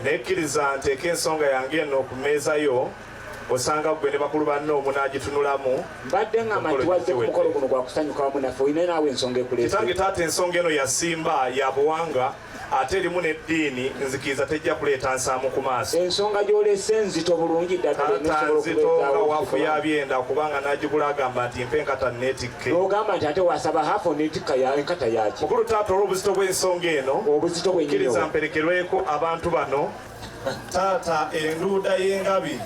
nekkiriza nteeka ensonga yange eno ku mmeeza yo osanga gwe ne bakulu banne omunaagitunulamu. Mbadde ngamba nti wazze ku mukolo guno gwa kusanyuka wamu naffe olina naawe ensonga ekuleese. Kitange taata ensonga eno yasimba ya buwanga ate erimu n'eddiini nzikiriza tejja kuleeta nsaamu ku maaso. Ensonga gy'oleese nzito bulungi ddala taata nzito nga waafu ya byenda kubanga n'agigula agamba nti mpa enkata neetikke. N'ogamba nti ate wasaba haafu neetikka enkata yaki. Mukulu taata olw'obuzito bw'ensonga eno obuzito bwennyini kkiriza mperekerweko abantu bano. Taata enduuda y'engabi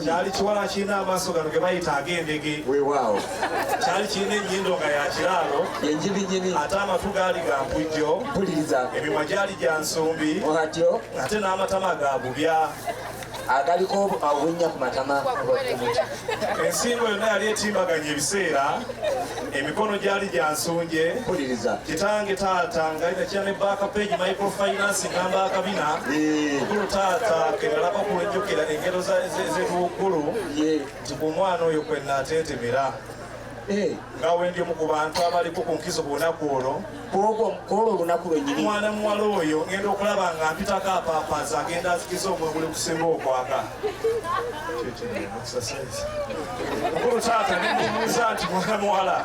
kyali kiwala kirina amaaso gano ge bayita ag'endege. Weewaawo kyali kirina ennyindo nga ya kiraalo enjirinyini ate amatu gaali ga mpujjo. mpuliriza emimwa gyali gya nsumbi atyo ate n'amatama ga bubya agaliko obunnya ku matama. ensingo yonna yali etimbaganya ebiseera emikono gyali gya nsonje. mpuliriza kitange taata ngaalina kira ne backpage microfinance ngamba akabina mukulu taata kenalako okulunjukira engero z'eluggulu nti ku mwana oyo kwenaateetemera nga wendi omu ku bantu abaliko ku nkizo ku lunaku olwo kwolwo olunaku lwennyini omwana muwala oyo ngenda okulaba nga mpitako apaapaza agenda azikiza omwegule kusinga okwaka. mukulu taata nemubuuza nti mwana muwala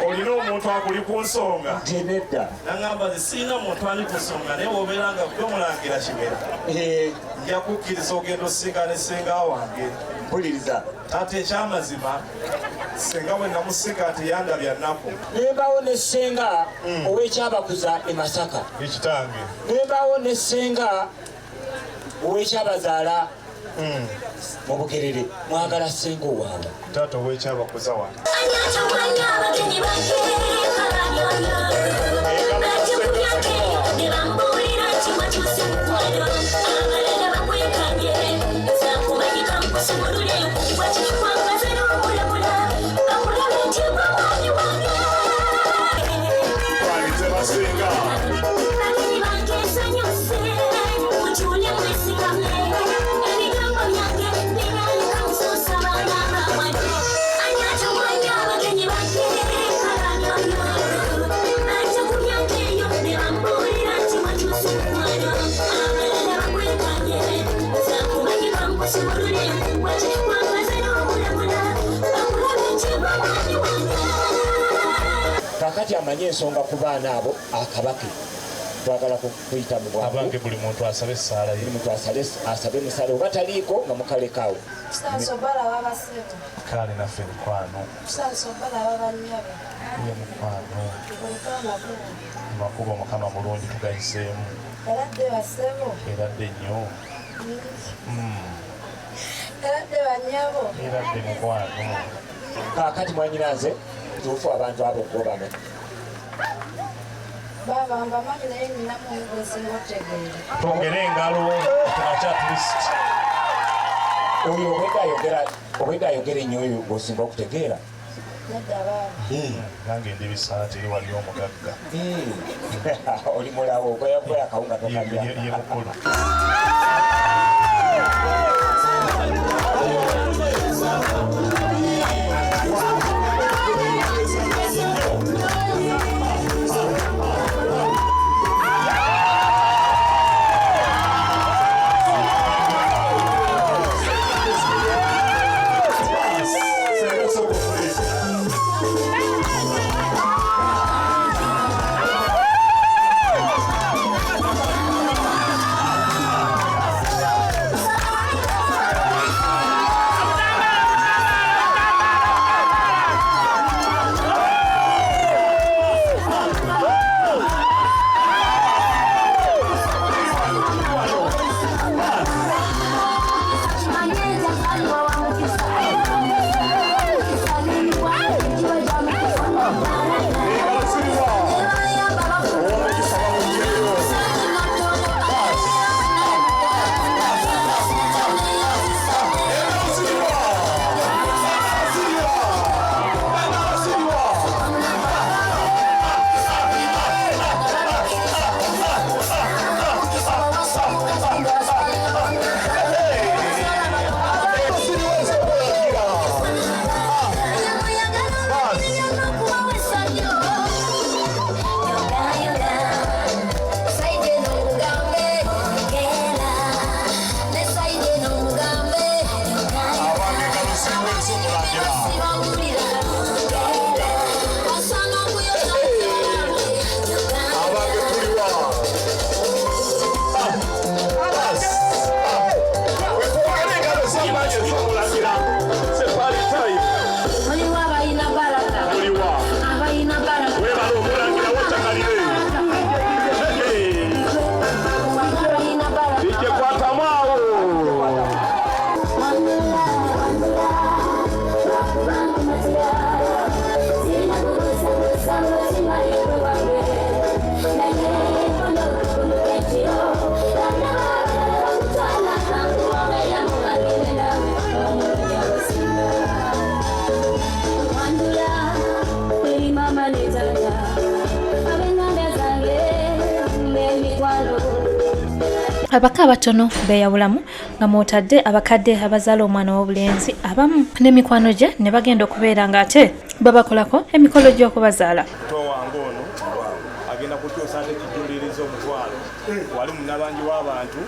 olina omuntu akuli ku nsonga? nedda nagamba nze sirina muntu ali ku nsonga naye wobeera nga gwemulangira kimera nja kukkiriza ogenda osinga ne senga wange. mpuliriza taata ekyamazima senga bwe namusika nti yandabya nnaku. nembawo ne ssenga ow'ekyabakuza e Masaka. ekitange nembawo ne ssenga ow'ekyabazaala mu Bugerere. mwagala ssenga owaabwe taata ow'ekyabakuza wano. kakati amanye ensonga ku baana abo akabake twagala kuyita mu bwangu. abange buli muntu asabe essaala ye. buli muntu asabe musale oba taliiko nga mukalekaawo. kale naffe mikwano ye mukwano amakubo mukama mulungi tugayiseemu eradde nnyo eradde mukwano. kakati mwanyinanze tuufu abantu abo gobano twongere engalo tunakyatulist oyo obwedda ayogera ennyo oyo gwosinga okutegeera. nange ndi bisaala teri wali omugagga oli mulawo ogoyagoya akawunga tokalya ye mukulu. abaka abatono beeyawulamu nga mwotadde abakadde abazaala omwana w'obulenzi abamu n'emikwano gye ne bagenda okubeera ng'ate babakolako emikolo gy'okubazaala. Towange ono agenda kukyusa ate kijuliriza omutwalo wali munabangi w'abantu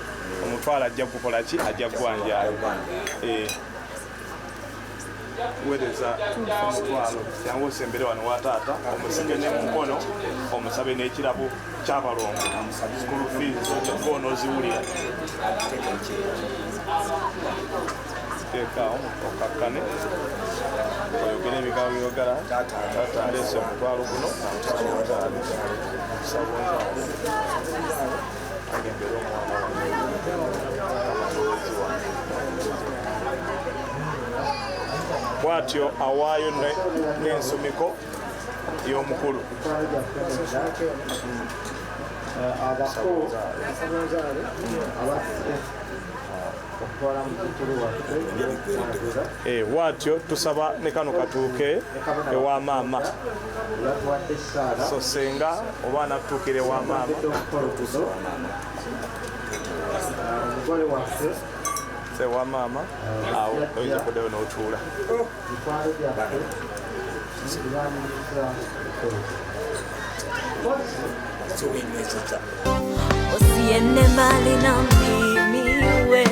omutwalo ajja kukola ki ajja kwanjala wereza omutwalo yangu osembere wano wa taata omusige ne mukono omusabe n'ekirabo ky'abalongo school fees ng'onooziwulira teekaawo okakkane oyogere ebigambo byogala taata aleese omutwalo guno agembere omwana bwatyo awaayo n'ensomeko y'omukulu. Bwatyo tusaba ne kano katuuke ewa maama so senga oba anatuukira ewa maama sewa maama awo oyinza kuddayo n'otuula. Usiende mbali na mimi we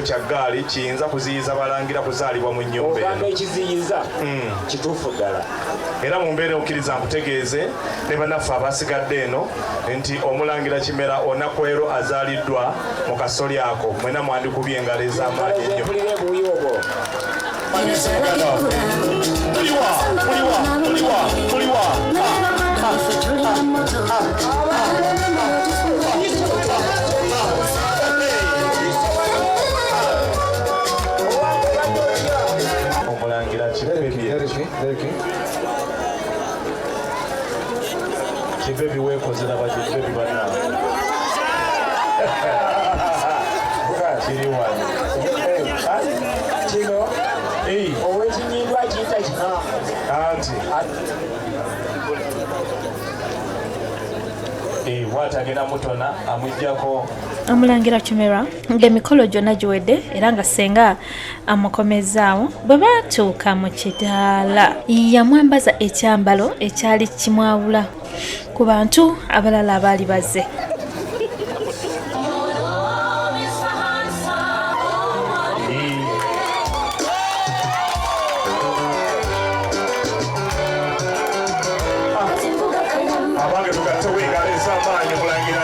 Kyaggaali kiyinza kuziyiza balangira kuzaalibwa mu nnyumba eno. Ekiziyiza kituufu ddala. Era mu mbeera okkiriza nkutegeeze ne bannaffe abasigadde eno nti omulangira Kimera Onakwero azaaliddwa mu kasoli ako mwena mwandikubye engalo ez'amaanyi ennyo. Kibebi weekoze n'abakibebi bannaabwe kiri wano kino ow'ekinyindwa kiyita kina anti bw'atagenda mutona amuggyako Omulangira Kimera ng'emikolo gyonna giwedde era nga senga amukomezaawo bwe baatuuka mu kidaala yamwambaza ekyambalo ekyali kimwawula ku bantu abalala abaali bazze. abange tugatte wengalo ez'amaanyi mulangira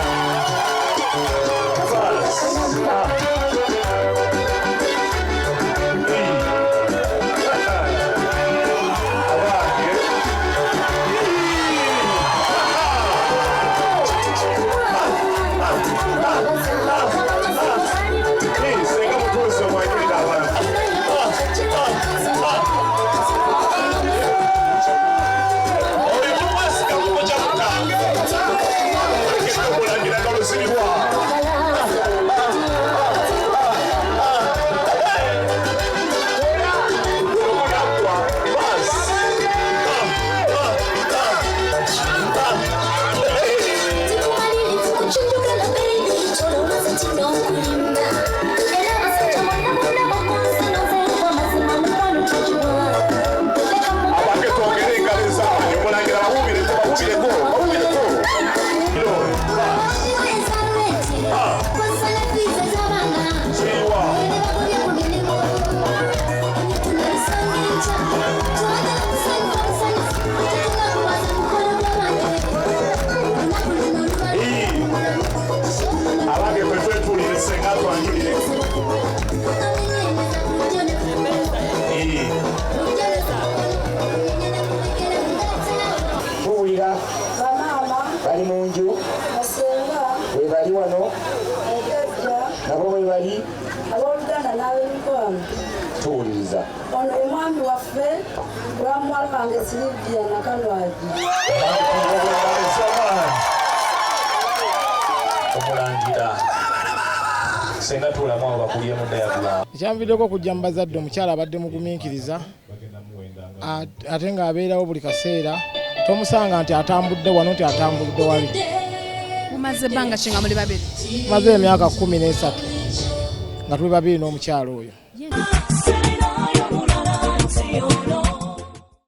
Grandma wange Silvia Nakalwaji. Omulangira senga tulamu abo bakulye mu dayagula. Ekyamviddeko kujja mu bazadde omukyala abadde mugumiikiriza ate ng'abeerawo buli kaseera tomusanga nti atambudde wano nti atambudde wali. Mumaze ebbanga ki nga muli babiri? Tumaze emyaka 13 nga tuli babiri n'omukyala oyo.